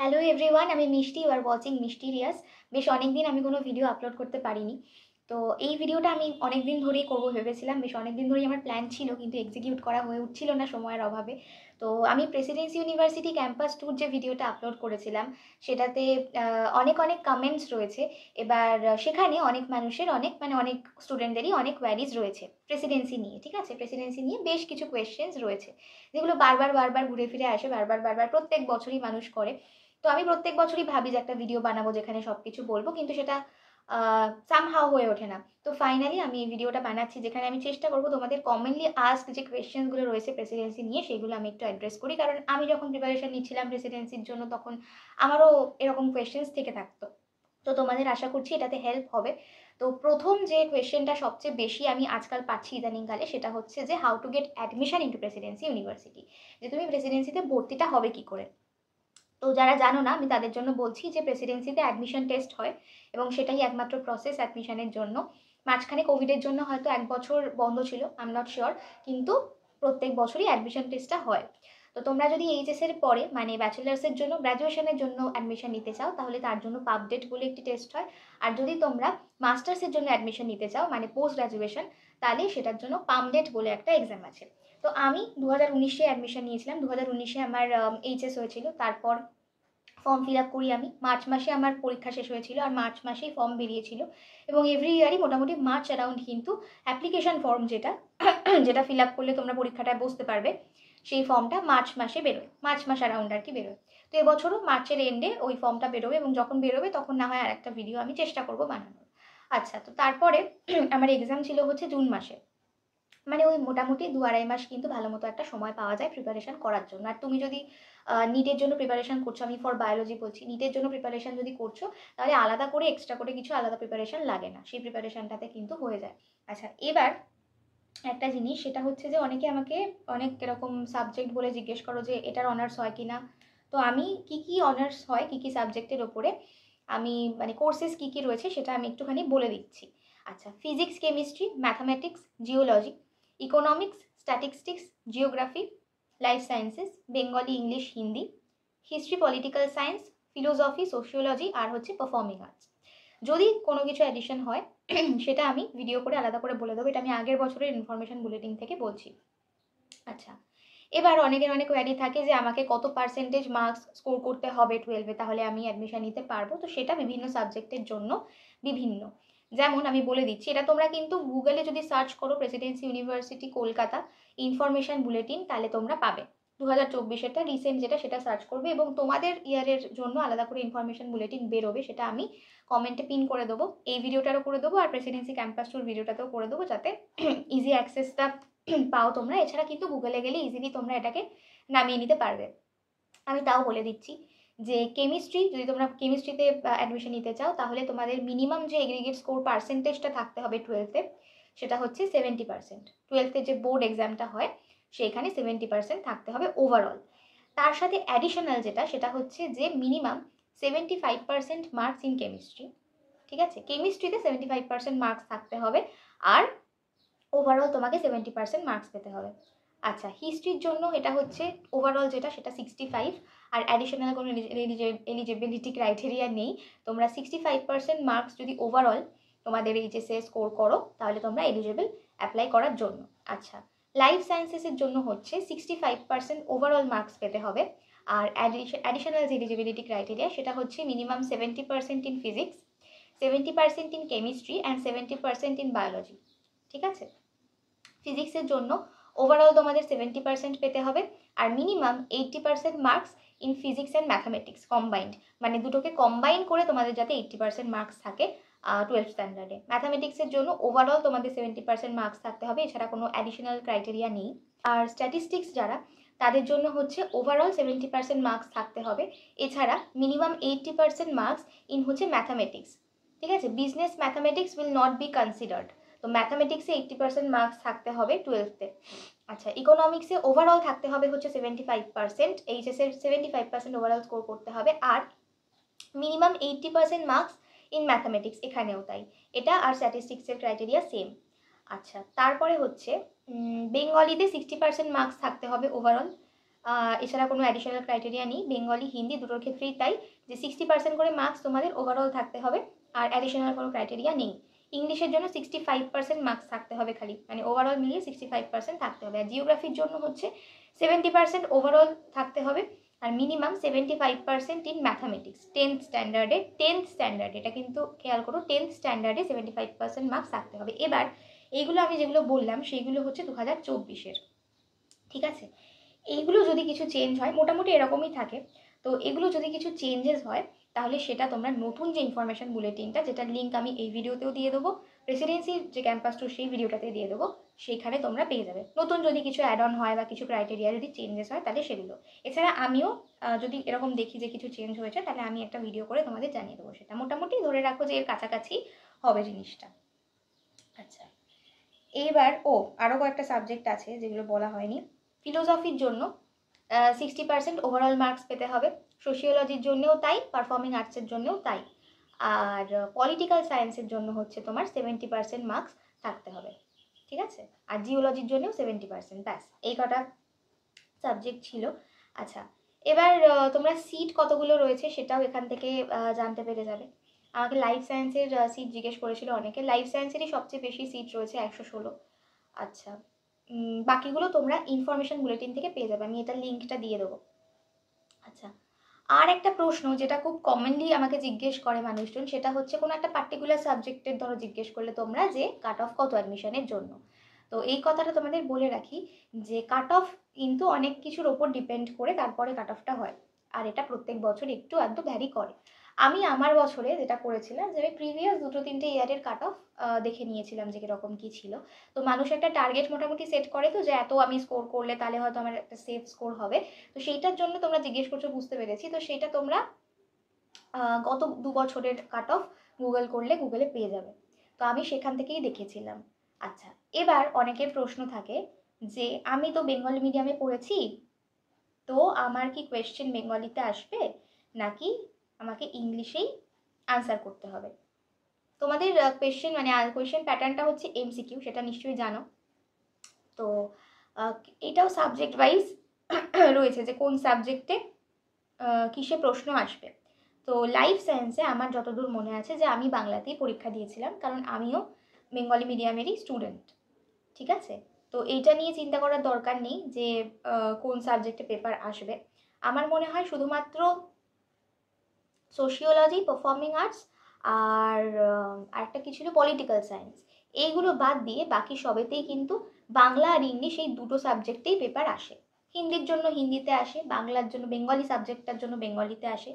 Hello everyone, আমি Mishti. You are watching mysterious. বেশ অনেক দিন আমি কোনো ভিডিও আপলোড করতে পারিনি। তো এই ভিডিওটা আমি অনেক দিন ধরেই করবো ভেবেছিলাম, বেশ অনেক দিন ধরেই আমার প্ল্যান ছিল, কিন্তু এক্সিকিউট করা হয়ে উঠছিল না সময়ের অভাবে। তো আমি প্রেসিডেন্সি ইউনিভার্সিটি ক্যাম্পাস ট্যুর যে ভিডিওটা আপলোড করেছিলাম সেটাতে অনেক অনেক কমেন্টস রয়েছে। এবার সেখানে অনেক মানুষের অনেক স্টুডেন্টদেরই অনেক কোয়ারিজ রয়েছে প্রেসিডেন্সি নিয়ে। ঠিক আছে, প্রেসিডেন্সি নিয়ে বেশ কিছু কোয়েশ্চেন্স রয়েছে যেগুলো বারবার বারবার ঘুরে ফিরে আসে, বারবার বারবার প্রত্যেক বছরই মানুষ করে। তো আমি প্রত্যেক বছরই ভাবি যে একটা ভিডিও বানাবো যেখানে সব কিছু বলবো, কিন্তু সেটা সামহাও হয়ে ওঠে না। তো ফাইনালি আমি এই ভিডিওটা বানাচ্ছি যেখানে আমি চেষ্টা করবো তোমাদের কমনলি আস্ক যে কোয়েশ্চেন্সগুলো রয়েছে প্রেসিডেন্সি নিয়ে সেগুলো আমি একটু অ্যাড্রেস করি, কারণ আমি যখন প্রিপারেশন নিচ্ছিলাম প্রেসিডেন্সির জন্য তখন আমারও এরকম কোয়েশ্চেন্স থেকে থাকতো। তো তোমাদের আশা করছি এটাতে হেল্প হবে। তো প্রথম যে কোয়েশ্চেনটা সবচেয়ে বেশি আমি আজকাল পাচ্ছি ইদানিংকালে, সেটা হচ্ছে যে how to get admission into Presidency university, যে তুমি প্রেসিডেন্সিতে ভর্তিটা হবে কি করে। তো যারা জানো না আমি তাদের জন্য বলছি যে প্রেসিডেন্সিতে অ্যাডমিশন টেস্ট হয় এবং সেটাই একমাত্র প্রসেস অ্যাডমিশনের জন্য। মাঝখানে কোভিডের জন্য হয়তো 1 বছর বন্ধ ছিল, আই এম নট শিওর, কিন্তু প্রত্যেক বছরই অ্যাডমিশন টেস্টটা হয়। তো তোমরা যদি এইচএস এর পরে মানে ব্যাচেলার্সের জন্য গ্র্যাজুয়েশনের জন্য অ্যাডমিশন নিতে চাও তাহলে তার জন্য পাবডেট বলে একটি টেস্ট হয়। আর যদি তোমরা মাস্টার্সের জন্য অ্যাডমিশন নিতে চাও মানে পোস্ট গ্র্যাজুয়েশন, তাহলে সেটার জন্য পামডেট বলে একটা এক্সাম আছে। তো আমি 2019-এ অ্যাডমিশন নিয়েছিলাম, 2019-এ আমার এইচএস হয়েছিল। তারপর ফর্ম ফিল আপ করি আমি, মার্চ মাসে আমার পরীক্ষা শেষ হয়েছিল আর মার্চ মাসেই ফর্ম বেরিয়েছিল। এবং এভরি ইয়ারই মোটামুটি মার্চ অ্যারাউন্ড কিন্তু অ্যাপ্লিকেশন ফর্ম যেটা যেটা ফিল আপ করলে তোমরা পরীক্ষাটায় বসতে পারবে, সেই ফর্মটা মার্চ মাসে বেরোয়, মার্চ মাস অ্যারাউন্ড আর কি বেরোয়। তো এবছরও মার্চের এন্ডে ওই ফর্মটা বেরোবে এবং যখন বেরোবে তখন না হয় আর একটা ভিডিও আমি চেষ্টা করবো বানানোর। আচ্ছা, তো তারপরে আমার এক্সাম ছিল হচ্ছে জুন মাসে। মানে ওই মোটামুটি 2-2.5 মাস কিন্তু ভালো মতো একটা সময় পাওয়া যায় প্রিপারেশন করার জন্য। আর তুমি যদি নিটের জন্য প্রিপারেশন করছো, আমি ফর বায়োলজি বলছি, নিটের জন্য প্রিপারেশন যদি করছো তাহলে আলাদা করে এক্সট্রা করে কিছু আলাদা প্রিপারেশন লাগে না, সেই প্রিপারেশনটাতে কিন্তু হয়ে যায়। আচ্ছা, এবার একটা জিনিস সেটা হচ্ছে যে অনেকে আমাকে অনেক এরকম সাবজেক্ট বলে জিজ্ঞেস করো যে এটার অনার্স হয় কি না। তো আমি কি কি অনার্স হয়, কি কি সাবজেক্টের ওপরে আমি মানে কোর্সেস কি কি রয়েছে সেটা আমি একটুখানি বলে দিচ্ছি। আচ্ছা, physics, chemistry, mathematics, geology, economics, statistics, geography, life sciences, Bengali, English, Hindi, history, political science, philosophy, sociology আর হচ্ছে পারফর্মিং আর্টস। যদি কোনো কিছু অ্যাডিশন হয় সেটা আমি ভিডিও করে আলাদা করে বলে দেবো, এটা আমি আগের বছরের ইনফরমেশন বুলেটিন থেকে বলছি। আচ্ছা, এবার অনেকের অনেক কোয়ারি থাকে যে আমাকে কত পার্সেন্টেজ মার্কস স্কোর করতে হবে 12-এ তাহলে আমি অ্যাডমিশন নিতে পারবো। তো সেটা বিভিন্ন সাবজেক্টের জন্য বিভিন্ন। যেমন আমি বলে দিচ্ছি, এটা তোমরা কিন্তু গুগলে যদি সার্চ করো Presidency university Kolkata information bulletin তাহলে তোমরা পাবে। 2024-এরটা রিসেন্ট যেটা সেটা সার্চ করবে এবং তোমাদের ইয়ারের জন্য আলাদা করে ইনফরমেশন বুলেটিন বেরোবে, সেটা আমি কমেন্টে পিন করে দেবো, এই ভিডিওটারও করে দেবো আর প্রেসিডেন্সি ক্যাম্পাস ট্যুর ভিডিওটাতেও করে দেবো, যাতে ইজি অ্যাক্সেসটা পাও তোমরা। এছাড়া কিন্তু গুগলে গেলে ইজিলি তোমরা এটাকে নামিয়ে নিতে পারবে। আমি তাও বলে দিচ্ছি যে কেমিস্ট্রি, যদি তোমরা কেমিস্ট্রিতে অ্যাডমিশন নিতে চাও তাহলে তোমাদের মিনিমাম যে এগ্রিগেট স্কোর পার্সেন্টেজটা থাকতে হবে 12-এ সেটা হচ্ছে 70%। 12-এ যে বোর্ড এক্সামটা হয় সেইখানে 70% থাকতে হবে ওভারঅল। তার সাথে অ্যাডিশনাল যেটা সেটা হচ্ছে যে মিনিমাম 75% মার্কস ইন কেমিস্ট্রি। ঠিক আছে, কেমিস্ট্রিতে 75% মার্কস থাকতে হবে আর ওভারঅল তোমাকে 70% মার্কস পেতে হবে। আচ্ছা, হিস্ট্রির জন্য এটা হচ্ছে ওভারঅল যেটা সেটা 65, আর অ্যাডিশনাল কোনো এলিজিবিলিটি ক্রাইটেরিয়া নেই। তোমরা 65% মার্কস যদি ওভারঅল তোমাদের এইচএসে স্কোর করো তাহলে তোমরা এলিজিবল অ্যাপ্লাই করার জন্য। আচ্ছা, লাইফ সায়েন্সেসের জন্য হচ্ছে 65% ওভারঅল মার্কস পেতে হবে, আর অ্যাডিশনাল যে এলিজিবিলিটি ক্রাইটেরিয়া সেটা হচ্ছে minimum 70% in physics, 70% in chemistry and 70% in biology. ঠিক আছে, ফিজিক্সের জন্য ওভারঅল তোমাদের 70% পেতে হবে আর minimum 80% marks in physics and mathematics combined, মানে দুটোকে কম্বাইন করে তোমাদের যাতে 80% মার্কস থাকে 12 স্ট্যান্ডার্ডে। ম্যাথামেটিক্সের জন্য ওভারঅল তোমাদের 70% মার্কস থাকতে হবে, এছাড়া কোনো অ্যাডিশনাল ক্রাইটেরিয়া নেই। আর স্ট্যাটিস্টিক্স যারা, তাদের জন্য হচ্ছে ওভারঅল 70% মার্কস থাকতে হবে, এছাড়া মিনিমাম 80% মার্কস ইন হচ্ছে ম্যাথামেটিক্স। ঠিক আছে, business mathematics will not be considered. তো ম্যাথামেটিক্সে 80% মার্কস থাকতে হবে 12-তে। আচ্ছা, ইকোনমিক্সে ওভারঅল থাকতে হবে হচ্ছে 75%, এইচএসের 75% ওভারঅল স্কোর করতে হবে আর মিনিমাম 80% মার্কস ইন ম্যাথামেটিক্স, এখানেও তাই, এটা আর স্ট্যাটিস্টিক্সের ক্রাইটেরিয়া সেম। আচ্ছা, তারপরে হচ্ছে বেঙ্গলিতে 60% মার্কস থাকতে হবে ওভারঅল, এছাড়া কোনো অ্যাডিশনাল ক্রাইটেরিয়া নেই। বেঙ্গলি হিন্দি দুটোর ক্ষেত্রেই তাই, যে 60% করে মার্কস তোমাদের ওভারঅল থাকতে হবে, আর অ্যাডিশনাল কোনো ক্রাইটেরিয়া নেই। ইংলিশের জন্য 65% মার্কস থাকতে হবে খালি, মানে ওভারঅল মিলিয়ে 65% থাকতে হবে। আর জিওগ্রাফির জন্য হচ্ছে 70% ওভারঅল থাকতে হবে, আর minimum 75% in mathematics. 10th standard, এটা কিন্তু খেয়াল করো, 10th স্ট্যান্ডার্ডে 75% মার্কস থাকতে হবে। এবার এইগুলো আমি যেগুলো বললাম সেইগুলো হচ্ছে 2024-এর, ঠিক আছে। এইগুলো যদি কিছু চেঞ্জ হয়, মোটামুটি এরকমই থাকে, তো এগুলো যদি কিছু চেঞ্জেস হয় তাহলে সেটা তোমরা নতুন যে ইনফরমেশন বুলেটিনটা, যেটার লিঙ্ক আমি এই ভিডিওতেও দিয়ে দেবো, প্রেসিডেন্সির যে ক্যাম্পাস ট্যুর সেই ভিডিওটাতে দিয়ে দেবো, সেইখানে তোমরা পেয়ে যাবে। নতুন যদি কিছু অ্যাড অন হয় বা কিছু ক্রাইটেরিয়া যদি চেঞ্জেস হয় তাহলে সেগুলো। এছাড়া আমিও যদি এরকম দেখি যে কিছু চেঞ্জ হয়েছে তাহলে আমি একটা ভিডিও করে তোমাদের জানিয়ে দেবো। সেটা মোটামুটি ধরে রাখো যে এর কাছাকাছি হবে জিনিসটা। আচ্ছা, এইবার আরও কয়েকটা সাবজেক্ট আছে যেগুলো বলা হয়নি। ফিলোসফির জন্য 60% ওভারঅল মার্কস পেতে হবে, সোশিওলজির জন্যও তাই, পারফর্মিং আর্টসের জন্যও তাই, আর পলিটিক্যাল সায়েন্সের জন্য হচ্ছে তোমার 70% মার্কস থাকতে হবে, ঠিক আছে। আর জিওলজির জন্যও 70%, ব্যাস এই কটা সাবজেক্ট ছিল। আচ্ছা, এবার তোমরা সিট কতগুলো রয়েছে সেটাও এখান থেকে জানতে পেরে যাবে। আমাকে লাইফ সায়েন্সের সিট জিজ্ঞেস করেছিল অনেকে, লাইফ সায়েন্সেরই সবচেয়ে বেশি সিট রয়েছে, 116। আচ্ছা, বাকিগুলো তোমরা ইনফরমেশন বুলেটিন থেকে পেয়ে যাবে, আমি এটার লিঙ্কটা দিয়ে দেবো। আচ্ছা, আর একটা প্রশ্ন যেটা খুব কমনলি আমাকে জিজ্ঞেস করে মানুষজন, সেটা হচ্ছে কোনো একটা পার্টিকুলার সাবজেক্টের ধরো জিজ্ঞেস করলে তোমরা যে কাট অফ কত অ্যাডমিশনের জন্য। তো এই কথাটা তোমাদের বলে রাখি যে কাট অফ কিন্তু অনেক কিছুর ওপর ডিপেন্ড করে তারপরে কাট অফটা হয়, আর এটা প্রত্যেক বছর একটু আধটু ভ্যারি করে। আমি আমার বছরে যেটা করেছিলাম যে আমি প্রিভিয়াস 2-3টে ইয়ারের কাট অফ দেখে নিয়েছিলাম যে কীরকম কী ছিল। তো মানুষ একটা টার্গেট মোটামুটি সেট করে, তো যে এত আমি স্কোর করলে তাহলে হয়তো আমার একটা সেফ স্কোর হবে। তো সেইটার জন্য তোমরা জিজ্ঞেস করছো, বুঝতে পেরেছি। তো সেইটা তোমরা গত 2 বছরের কাট অফ গুগল করলে গুগলে পেয়ে যাবে। তো আমি সেখান থেকেই দেখেছিলাম। আচ্ছা, এবার অনেকের প্রশ্ন থাকে যে আমি তো বেঙ্গলি মিডিয়ামে পড়েছি, তো আমার কি কোয়েশ্চেন বেঙ্গলিতে আসবে নাকি আমাকে ইংলিশেই আনসার করতে হবে। তোমাদের কোয়েশ্চেন মানে কোয়েশ্চেন প্যাটার্নটা হচ্ছে এমসিকিউ, সেটা নিশ্চয়ই জানো। তো এটাও সাবজেক্ট ওয়াইজ রয়েছে যে কোন সাবজেক্টে কিসে প্রশ্ন আসবে। তো লাইফ সায়েন্সে আমার যতদূর মনে আছে যে আমি বাংলাতেই পরীক্ষা দিয়েছিলাম, কারণ আমিও বেঙ্গলি মিডিয়ামেরই স্টুডেন্ট, ঠিক আছে। তো এইটা নিয়ে চিন্তা করার দরকার নেই যে কোন সাবজেক্টে পেপার আসবে। আমার মনে হয় শুধুমাত্র সোশিওলজি, পারফর্মিং আর্টস আর আরেকটা কি ছিল, পলিটিক্যাল সায়েন্স, এইগুলো বাদ দিয়ে বাকি সবেতেই কিন্তু বাংলা আর ইংলিশ এই দুটো সাবজেক্টেই পেপার আসে। হিন্দির জন্য হিন্দিতে আসে, বাংলার জন্য বেঙ্গলি সাবজেক্টটার জন্য বেঙ্গলিতে আসে,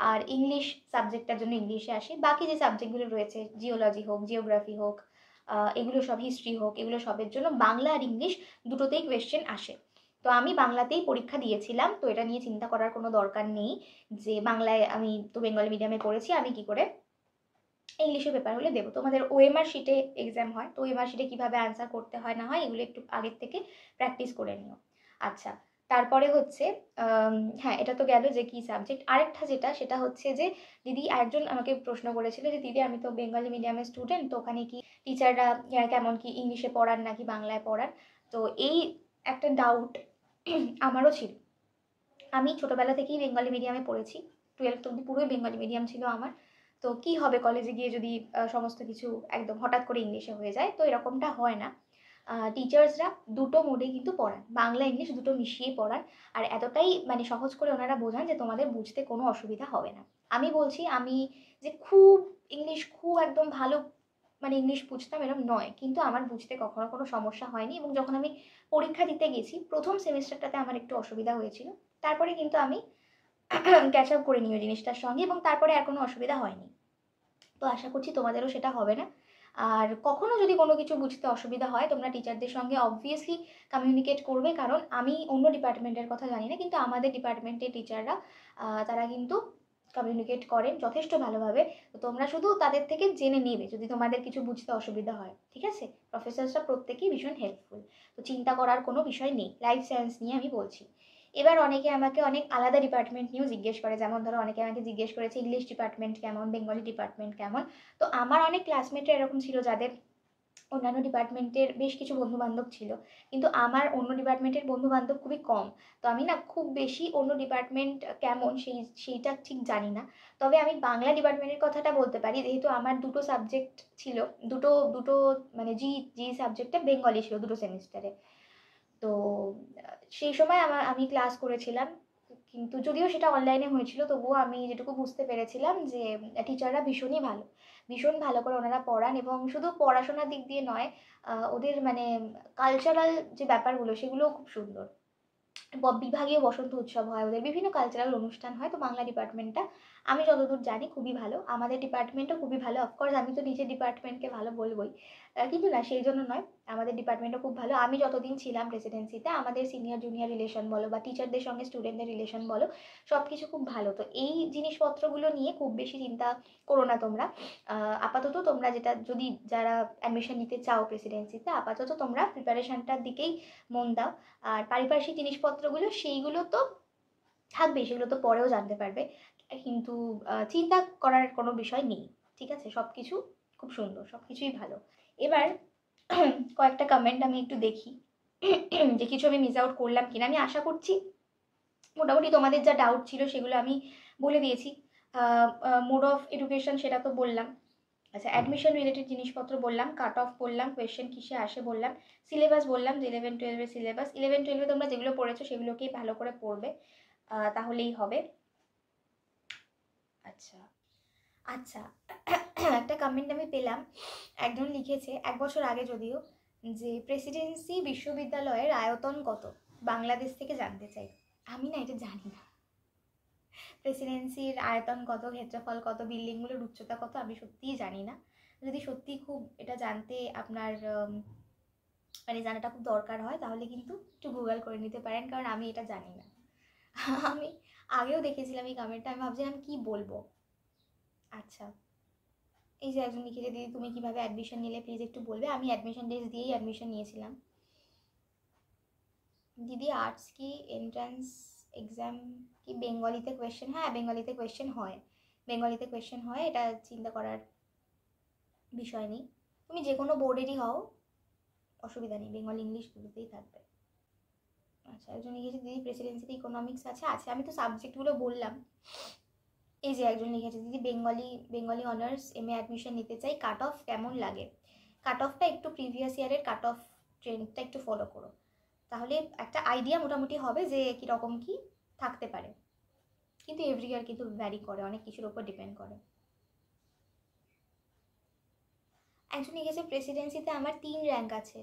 আর ইংলিশ সাবজেক্টটার জন্য ইংলিশে আসে। বাকি যে সাবজেক্টগুলো রয়েছে, জিওলজি হোক, জিওগ্রাফি হোক, এগুলো সব, হিস্ট্রি হোক, এগুলো সবের জন্য বাংলা আর ইংলিশ দুটোতেই কোয়েশ্চেন আসে। তো আমি বাংলাতেই পরীক্ষা দিয়েছিলাম, তো এটা নিয়ে চিন্তা করার কোনো দরকার নেই যে বাংলায়, আমি তো বেঙ্গলি মিডিয়ামে পড়েছি, আমি কি করে ইংলিশে পেপার হলে দেবো। তোমাদের ওএমআর শিটে এক্সাম হয়, তো ওএমআর শিটে কীভাবে আনসার করতে হয় না হয় এগুলো একটু আগের থেকে প্র্যাকটিস করে নিও। আচ্ছা, তারপরে হচ্ছে হ্যাঁ, এটা তো গেল যে কী সাবজেক্ট। আরেকটা যেটা, সেটা হচ্ছে যে দিদি একজন আমাকে প্রশ্ন করেছিল যে দিদি আমি তো বেঙ্গলি মিডিয়ামের স্টুডেন্ট, তো ওখানে কি টিচাররা কেমন কি ইংলিশে পড়ান নাকি বাংলায় পড়ান। তো এই একটা ডাউট আমারও ছিল। আমি ছোটোবেলা থেকেই বেঙ্গলি মিডিয়ামে পড়েছি, 12th অবধি পুরোই বেঙ্গলি মিডিয়াম ছিল আমার। তো কি হবে কলেজে গিয়ে যদি সমস্ত কিছু একদম হঠাৎ করে ইংলিশে হয়ে যায়, তো এরকমটা হয় না। টিচার্সরা দুটো মোডে কিন্তু পড়ান, বাংলা ইংলিশ দুটো মিশিয়েই পড়ান, আর এতটাই মানে সহজ করে ওনারা বোঝান যে তোমাদের বুঝতে কোনো অসুবিধা হবে না। আমি বলছি আমি যে খুব ইংলিশ খুব একদম ভালো মানে ইংলিশ বুঝতাম এরকম নয়, কিন্তু আমার বুঝতে কখনো কোনো সমস্যা হয়নি। এবং যখন আমি পরীক্ষা দিতে গেছি প্রথম সেমিস্টারটাতে আমার একটু অসুবিধা হয়েছিল, তারপরে কিন্তু আমি ক্যাচ আপ করে নিই ওই জিনিসটার সঙ্গে, এবং তারপরে আর কোনো অসুবিধা হয়নি। তো আশা করছি তোমাদেরও সেটা হবে না। আর কখনো যদি কোনো কিছু বুঝতে অসুবিধা হয় তোমরা টিচারদের সঙ্গে অবভিয়াসলি কমিউনিকেট করবে, কারণ আমি অন্য ডিপার্টমেন্টের কথা জানি না, কিন্তু আমাদের ডিপার্টমেন্টের টিচাররা তারা কিন্তু কমিউনিকেট করেন যথেষ্ট ভালোভাবে। তো তোমরা শুধু তাদের থেকে জেনে নেবে যদি তোমাদের কিছু বুঝতে অসুবিধা হয়, ঠিক আছে। প্রফেসরসরা প্রত্যেকেই ভীষণ হেল্পফুল, তো চিন্তা করার কোনো বিষয় নেই। লাইফ সায়েন্স নিয়ে আমি বলছি। এবার অনেকে আমাকে অনেক আলাদা ডিপার্টমেন্ট নিয়েও জিজ্ঞেস করে, যেমন ধরো অনেকে আমাকে জিজ্ঞেস করেছে ইংলিশ ডিপার্টমেন্ট কেমন, বেঙ্গলি ডিপার্টমেন্ট কেমন। তো আমার অনেক ক্লাসমেটরা এরকম ছিল যাদের অন্যান্য ডিপার্টমেন্টের বেশ কিছু বন্ধুবান্ধব ছিল, কিন্তু আমার অন্য ডিপার্টমেন্টের বন্ধুবান্ধব খুবই কম। তো আমি না খুব বেশি অন্য ডিপার্টমেন্ট কেমন সেইটা ঠিক জানি না। তবে আমি বাংলা ডিপার্টমেন্টের কথাটা বলতে পারি, যেহেতু আমার দুটো সাবজেক্ট ছিল, দুটো দুটো মানে জি সাবজেক্টে বেঙ্গলি ছিল দুটো সেমিস্টারে। তো সেই সময় আমি ক্লাস করেছিলাম, কিন্তু যদিও সেটা অনলাইনে হয়েছিল তবুও আমি যেটুকু বুঝতে পেরেছিলাম যে টিচাররা ভীষণই ভালো, ভীষণ ভালো করে ওনারা পড়ান, এবং শুধু পড়াশোনার দিক দিয়ে নয়, ওদের মানে কালচারাল যে ব্যাপারগুলো সেগুলোও খুব সুন্দর। বিভাগীয় বসন্ত উৎসব হয়, ওদের বিভিন্ন কালচারাল অনুষ্ঠান হয়। তো বাংলা ডিপার্টমেন্টটা আমি যতদূর জানি খুবই ভালো, আমাদের ডিপার্টমেন্টও খুবই ভালো। অফকোর্স আমি তো নিজের ডিপার্টমেন্টকে ভালো বলবই, কিন্তু না সেই জন্য নয়, আমাদের ডিপার্টমেন্টও খুব ভালো। আমি যতদিন ছিলাম প্রেসিডেন্সিতে আমাদের সিনিয়র জুনিয়র রিলেশন বলো বা টিচারদের সঙ্গে স্টুডেন্টদের রিলেশন বলো, সব কিছু খুব ভালো। তো এই জিনিসপত্রগুলো নিয়ে খুব বেশি চিন্তা করো না তোমরা। আপাতত তোমরা যেটা, যদি যারা অ্যাডমিশন নিতে চাও প্রেসিডেন্সিতে, আপাতত তোমরা প্রিপারেশনটার দিকেই মন দাও। আর পারিপার্শ্বিক জিনিসপত্রগুলো সেইগুলো তো থাকবেই, সেগুলো তো পরেও জানতে পারবে, কিন্তু চিন্তা করার কোনো বিষয় নেই। ঠিক আছে, সব কিছু খুব সুন্দর, সব কিছুই ভালো। এবার কয়েকটা কমেন্ট আমি একটু দেখি যে কিছু আমি মিস আউট করলাম কিনা। আমি আশা করছি মোটামুটি তোমাদের যা ডাউট ছিল সেগুলো আমি বলে দিয়েছি। মোড অফ এডুকেশন সেটা তো বললাম। আচ্ছা, অ্যাডমিশন রিলেটেড জিনিসপত্র বললাম, কাট অফ বললাম, কোয়েশ্চেন কিসে আসে বললাম, সিলেবাস বললাম যে 11-12 সিলেবাস। 11-12 তোমরা যেগুলো পড়েছো সেগুলোকেই ভালো করে পড়বে, তাহলেই হবে। আচ্ছা আচ্ছা, একটা কমেন্ট আমি পেলাম, একজন লিখেছে 1 বছর আগে যদিও, যে প্রেসিডেন্সি বিশ্ববিদ্যালয়ের আয়তন কত, বাংলাদেশ থেকে জানতে চাই। আমি না এটা জানি না, প্রেসিডেন্সির আয়তন কত, ক্ষেত্রফল কত, বিল্ডিংগুলোর উচ্চতা কত, আমি সত্যিই জানি না। যদি সত্যি খুব এটা জানতে আপনার মানে জানাটা খুব দরকার হয়, তাহলে কিন্তু একটু গুগল করে নিতে পারেন, কারণ আমি এটা জানি না। আমি আগেও দেখেছিলাম এই কমেন্টটা, আমি ভাবছিলাম কি বলবো। আচ্ছা, এই যে একজন লিখেছে, দিদি তুমি কিভাবে অ্যাডমিশন নিলে প্লিজ একটু বলবে। আমি অ্যাডমিশন টেস্ট দিয়েই অ্যাডমিশন নিয়েছিলাম। দিদি আর্টস কি এন্ট্রান্স এক্সাম কি বেঙ্গলিতে কোয়েশ্চেন? হ্যাঁ, বেঙ্গলিতে কোয়েশ্চেন হয়, বেঙ্গলিতে কোয়েশ্চেন হয়, এটা চিন্তা করার বিষয় নেই। তুমি যে কোনো বোর্ডেরই হও, অসুবিধা নেই, বেঙ্গল ইংলিশ দুটোতেই থাকবে। আচ্ছা, একজন লিখেছে দিদি প্রেসিডেন্সিতে ইকোনমিক্স আছে? আছে, আমি তো সাবজেক্টগুলো বললাম। এই যে একজন লিখেছে, দিদি বেঙ্গলি অনার্স এমএ অ্যাডমিশন নিতে চাই, কাট অফ কেমন লাগে? কাট অফটা একটু প্রিভিয়াস ইয়ারের কাট অফ ট্রেন্ডটা একটু ফলো করো, তাহলে একটা আইডিয়া মোটামুটি হবে যে কীরকম কী থাকতে পারে। কিন্তু এভরি ইয়ার কিন্তু ভ্যারি করে, অনেক কিছুর ওপর ডিপেন্ড করে। একজন লিখেছে প্রেসিডেন্সিতে আমার 3 র্যাঙ্ক আছে,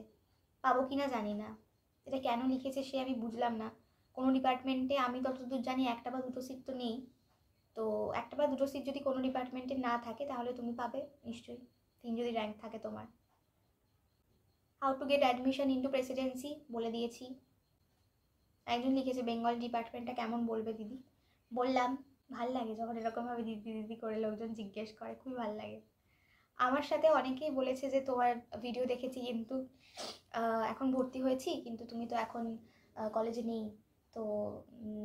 পাবো কি না জানি না। এটা কেন লিখেছে সে আমি বুঝলাম না। কোনো ডিপার্টমেন্টে আমি যতদূর জানি 1টা বা 2টো সিট তো নেই। তো 1টা বা 2টো সিট যদি কোনো ডিপার্টমেন্টে না থাকে তাহলে তুমি পাবে নিশ্চয়ই, 3 যদি র্যাঙ্ক থাকে তোমার। How to get admission into Presidency বলে দিয়েছি। একজন লিখেছে বেঙ্গল ডিপার্টমেন্টটা কেমন বলবে দিদি? বললাম, ভাল লাগে যখন এরকমভাবে দিদি দিদি করে লোকজন জিজ্ঞেস করে, খুবই ভাল লাগে। আমার সাথে অনেকেই বলেছে যে তোমার ভিডিও দেখেছি কিন্তু এখন ভর্তি হয়েছি, কিন্তু তুমি তো এখন কলেজে নেই, তো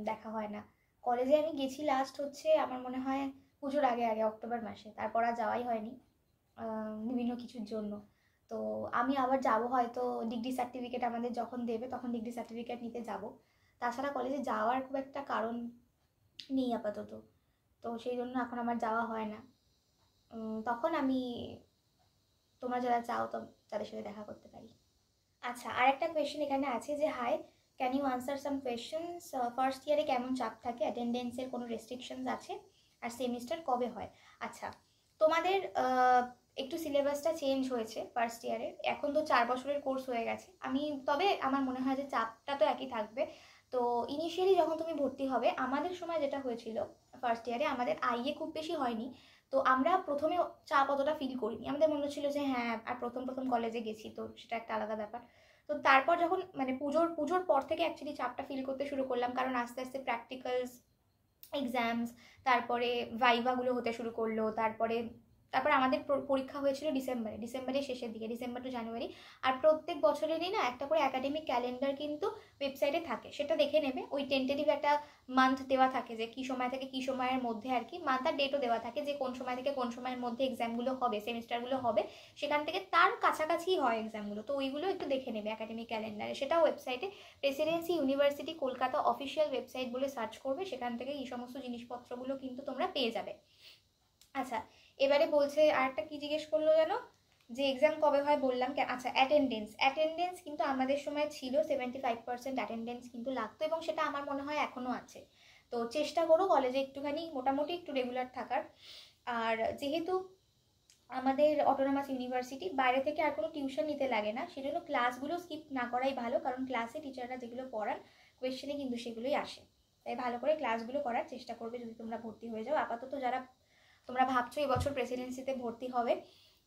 দেখা হয় না। কলেজে আমি গেছি লাস্ট হচ্ছে আমার মনে হয় পুজোর আগে আগে, অক্টোবর মাসে, তারপর আর যাওয়াই হয়নি বিভিন্ন কিছুর জন্য। তো আমি আবার যাব হয়তো, ডিগ্রি সার্টিফিকেট আমাদের যখন দেবে তখন ডিগ্রি সার্টিফিকেট নিতে যাব। তাছাড়া কলেজে যাওয়ার খুব একটা কারণ নেই আপাতত, তো সেই জন্য এখন আমার যাওয়া হয় না। তখন আমি তোমরা যারা চাও তো তাদের সাথে দেখা করতে পারি। আচ্ছা, আর একটা কোয়েশ্চেন এখানে আছে যে hi, can you answer some questions, first ইয়ারে কেমন চাপ থাকে, অ্যাটেন্ডেন্সের কোনো রেস্ট্রিকশনস আছে, আর সেমিস্টার কবে হয়? আচ্ছা, তোমাদের একটু সিলেবাসটা চেঞ্জ হয়েছে ফার্স্ট ইয়ারের, এখন তো 4 বছরের কোর্স হয়ে গেছে। তবে আমার মনে হয় যে চাপটা তো একই থাকবে। তো ইনিশিয়ালি যখন তুমি ভর্তি হবে, আমাদের সময় যেটা হয়েছিল ফার্স্ট ইয়ারে, আমাদের আইএ খুব বেশি হয়নি, তো আমরা প্রথমে চাপ অতটা ফিল করিনি। আমাদের মনে হচ্ছিলো যে হ্যাঁ, আর প্রথম কলেজে গেছি তো সেটা একটা আলাদা ব্যাপার। তো তারপর যখন মানে পুজোর পর থেকে অ্যাকচুয়ালি চাপটা ফিল করতে শুরু করলাম, কারণ আস্তে আস্তে প্র্যাকটিক্যালস, এক্সামস, তারপরে ভাইভাগুলো হতে শুরু করলো, তারপরে তারপর আমাদের পরীক্ষা হয়েছিল ডিসেম্বরের শেষের দিকে, ডিসেম্বর টু জানুয়ারি। আর প্রত্যেক বছরেরই না একটা করে একাডেমিক ক্যালেন্ডার কিন্তু ওয়েবসাইটে থাকে, সেটা দেখে নেবে। ওই টেন্টেটিভ একটা মান্থ দেওয়া থাকে যে কী সময় থেকে কী সময়ের মধ্যে আর কি, মান্থ আর ডেটও দেওয়া থাকে যে কোন সময় থেকে কোন সময়ের মধ্যে এক্সামগুলো হবে, সেমিস্টারগুলো হবে, সেখান থেকে তার কাছাকাছি হয় এক্সামগুলো। তো ওইগুলো একটু দেখে নেবে একাডেমিক ক্যালেন্ডারে, সেটাও ওয়েবসাইটে Presidency university Kolkata official website বলে সার্চ করবে, সেখান থেকে এই সমস্ত জিনিসপত্রগুলো কিন্তু তোমরা পেয়ে যাবে। আচ্ছা, এবারে বলছে আরেকটা কি জিজ্ঞেস করলো যেন, যে এক্সাম কবে হয় বললাম। আচ্ছা, অ্যাটেন্ডেন্স কিন্তু আমাদের সময় ছিল 75% অ্যাটেন্ডেন্স কিন্তু লাগতো, এবং সেটা আমার মনে হয় এখনও আছে। তো চেষ্টা করো কলেজে একটুখানি মোটামুটি একটু রেগুলার থাকার। আর যেহেতু আমাদের অটোনমাস ইউনিভার্সিটি, বাইরে থেকে আর কোনো টিউশন নিতে লাগে না, সেজন্য ক্লাসগুলো স্কিপ না করাই ভালো, কারণ ক্লাসে টিচাররা যেগুলো পড়ান কোয়েশ্চেনে কিন্তু সেগুলোই আসে। তাই ভালো করে ক্লাসগুলো করার চেষ্টা করবে যদি তোমরা ভর্তি হয়ে যাও। আপাতত যারা তোমরা ভাবছো এবছর প্রেসিডেন্সিতে ভর্তি হবে,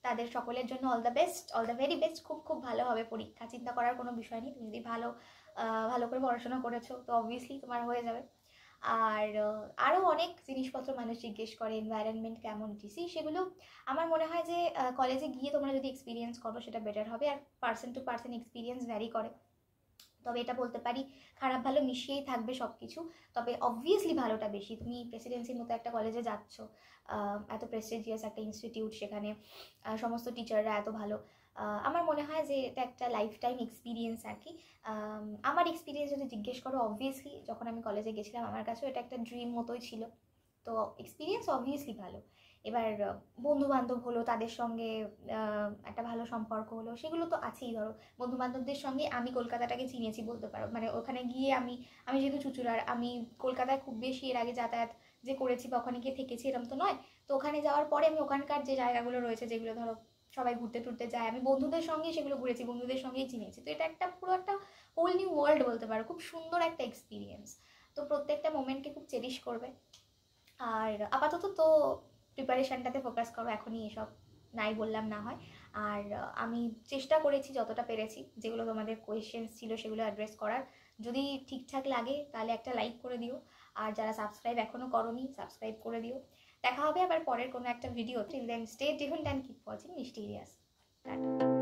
তাদের সকলের জন্য all the best, all the very best. খুব খুব ভালো হবে পরীক্ষা, চিন্তা করার কোনো বিষয় নেই। তুমি যদি ভালো করে পড়াশোনা করেছো তো অবভিয়াসলি তোমার হয়ে যাবে। আর আরও অনেক জিনিসপত্র মানুষ জিজ্ঞেস করে, এনভায়রনমেন্ট কেমন টিসি, সেগুলো আমার মনে হয় যে কলেজে গিয়ে তোমরা যদি এক্সপিরিয়েন্স করো সেটা বেটার হবে। আর person to person experience vary করে, তবে এটা বলতে পারি খারাপ ভালো মিশিয়েই থাকবে সব কিছু। তবে অবভিয়াসলি ভালোটা বেশি, তুমি প্রেসিডেন্সির মতো একটা কলেজে যাচ্ছ, এত প্রেস্টিজিয়াস একটা ইনস্টিটিউট, সেখানে সমস্ত টিচাররা এত ভালো। আমার মনে হয় যে এটা একটা লাইফ টাইম এক্সপিরিয়েন্স আর কি। আমার এক্সপিরিয়েন্স যদি জিজ্ঞেস করো, অবভিয়াসলি যখন আমি কলেজে গেছিলাম আমার কাছেও এটা একটা ড্রিম মতোই ছিল। তো এক্সপিরিয়েন্স অবভিয়াসলি ভালো। এবার বন্ধুবান্ধব হলো, তাদের সঙ্গে একটা ভালো সম্পর্ক হলো, সেগুলো তো আছেই। ধরো বন্ধুবান্ধবদের সঙ্গে আমি কলকাতাটাকে চিনেছি বলতে পারো, মানে ওখানে গিয়ে আমি যেহেতু চুঁচুড়ার, আমি কলকাতায় খুব বেশি এর আগে যাতায়াত যে করেছি বা ওখানে গিয়ে থেকেছি এরকম তো নয়। তো ওখানে যাওয়ার পরে আমি ওখানকার যে জায়গাগুলো রয়েছে, যেগুলো ধরো সবাই ঘুরতে টুরতে যায়, আমি বন্ধুদের সঙ্গেই সেগুলো ঘুরেছি, বন্ধুদের সঙ্গেই চিনেছি। তো এটা একটা পুরো একটা হোল নিউ ওয়ার্ল্ড বলতে পারো, খুব সুন্দর একটা এক্সপিরিয়েন্স। তো প্রত্যেকটা মোমেন্টকে খুব চেরিশ করবে। আর আপাতত তো প্রিপারেশানটাতে ফোকাস করো, এখনই এসব নাই বললাম না হয়। আর আমি চেষ্টা করেছি যতটা পেরেছি, যেগুলো তোমাদের কোয়েশ্চেন্স ছিল সেগুলো অ্যাড্রেস করার। যদি ঠিকঠাক লাগে তাহলে একটা লাইক করে দিও, আর যারা সাবস্ক্রাইব এখনও করোনি সাবস্ক্রাইব করে দিও। দেখা হবে আবার পরের কোনো একটা video. Till then stay tuned and keep watching mysterious. Tata.